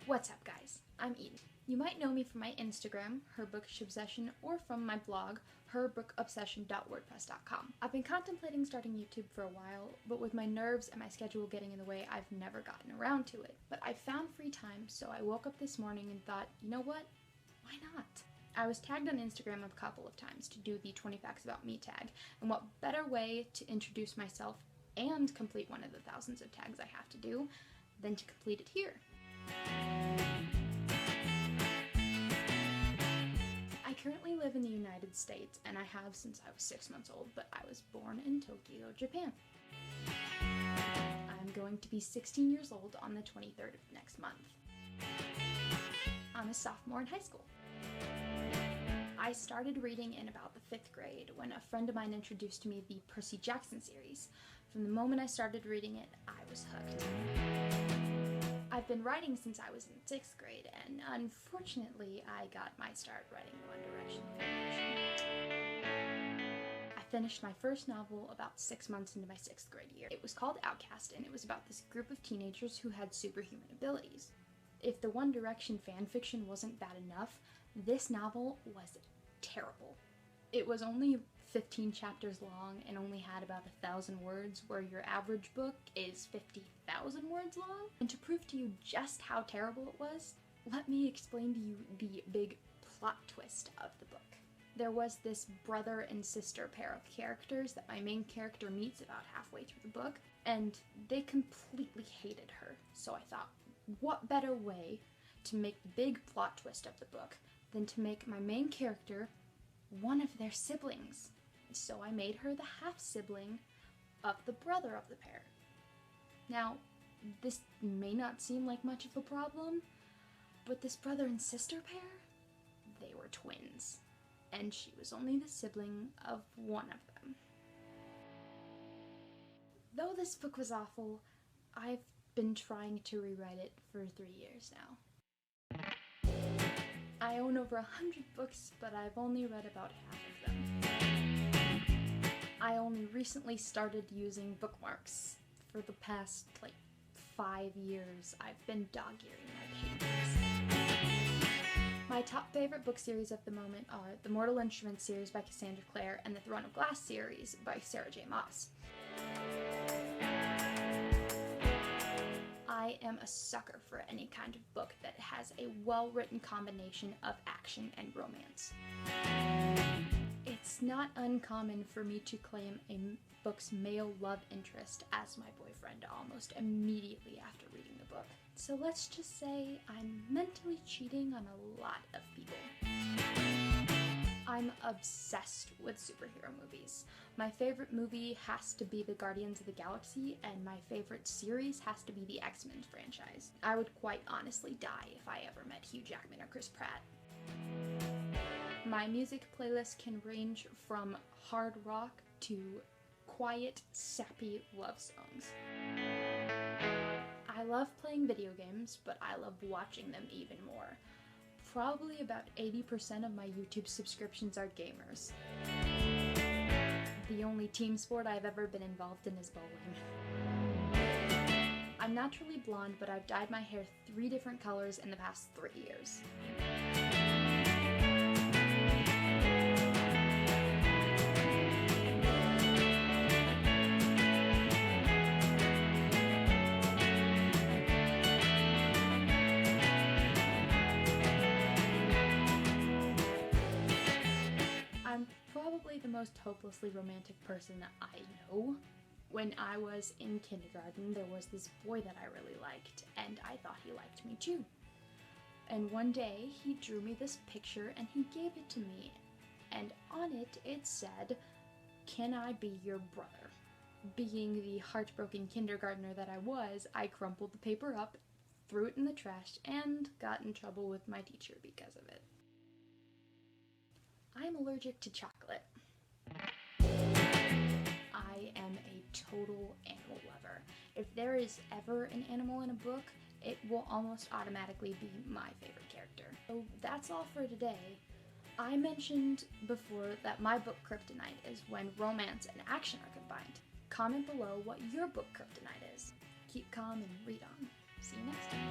What's up, guys? I'm Eden. You might know me from my Instagram, Herbookish Obsession, or from my blog, herbookobsession.wordpress.com. I've been contemplating starting YouTube for a while, but with my nerves and my schedule getting in the way, I've never gotten around to it. But I found free time, so I woke up this morning and thought, you know what? Why not? I was tagged on Instagram a couple of times to do the 20 Facts About Me tag, and what better way to introduce myself and complete one of the thousands of tags I have to do than to complete it here. I currently live in the United States, and I have since I was 6 months old, but I was born in Tokyo, Japan. I'm going to be 16 years old on the 23rd of next month. I'm a sophomore in high school. I started reading in about the 5th grade when a friend of mine introduced to me the Percy Jackson series. From the moment I started reading it, I was hooked. I've been writing since I was in 6th grade, and unfortunately, I got my start writing One Direction fanfiction. I finished my first novel about 6 months into my 6th grade year. It was called Outcast, and it was about this group of teenagers who had superhuman abilities. If the One Direction fanfiction wasn't bad enough, this novel was terrible. It was only 15 chapters long and only had about 1,000 words, where your average book is 50,000 words long. And to prove to you just how terrible it was, let me explain to you the big plot twist of the book. There was this brother and sister pair of characters that my main character meets about halfway through the book, and they completely hated her. So I thought, what better way to make the big plot twist of the book than to make my main character one of their siblings. So I made her the half-sibling of the brother of the pair. Now, this may not seem like much of a problem, but this brother and sister pair, they were twins, and she was only the sibling of one of them. Though this book was awful, I've been trying to rewrite it for 3 years now. I own over 100 books, but I've only read about half of them. I only recently started using bookmarks. For the past, 5 years, I've been dog-earing my pages. My top favorite book series at the moment are the Mortal Instruments series by Cassandra Clare and the Throne of Glass series by Sarah J. Maas. I am a sucker for any kind of book that has a well-written combination of action and romance. It's not uncommon for me to claim a book's male love interest as my boyfriend almost immediately after reading the book. So let's just say I'm mentally cheating on a lot of people. I'm obsessed with superhero movies. My favorite movie has to be the Guardians of the Galaxy, and my favorite series has to be the X-Men franchise. I would quite honestly die if I ever met Hugh Jackman or Chris Pratt. My music playlist can range from hard rock to quiet, sappy love songs. I love playing video games, but I love watching them even more. Probably about 80% of my YouTube subscriptions are gamers. The only team sport I've ever been involved in is bowling. I'm naturally blonde, but I've dyed my hair 3 different colors in the past 3 years. I'm probably the most hopelessly romantic person I know. When I was in kindergarten, there was this boy that I really liked, and I thought he liked me too. And one day, he drew me this picture and he gave it to me, and on it, it said, "Can I be your brother?" Being the heartbroken kindergartner that I was, I crumpled the paper up, threw it in the trash, and got in trouble with my teacher because of it. I'm allergic to chocolate. I am a total animal lover. If there is ever an animal in a book, it will almost automatically be my favorite character. So that's all for today. I mentioned before that my book kryptonite is when romance and action are combined. Comment below what your book kryptonite is. Keep calm and read on. See you next time.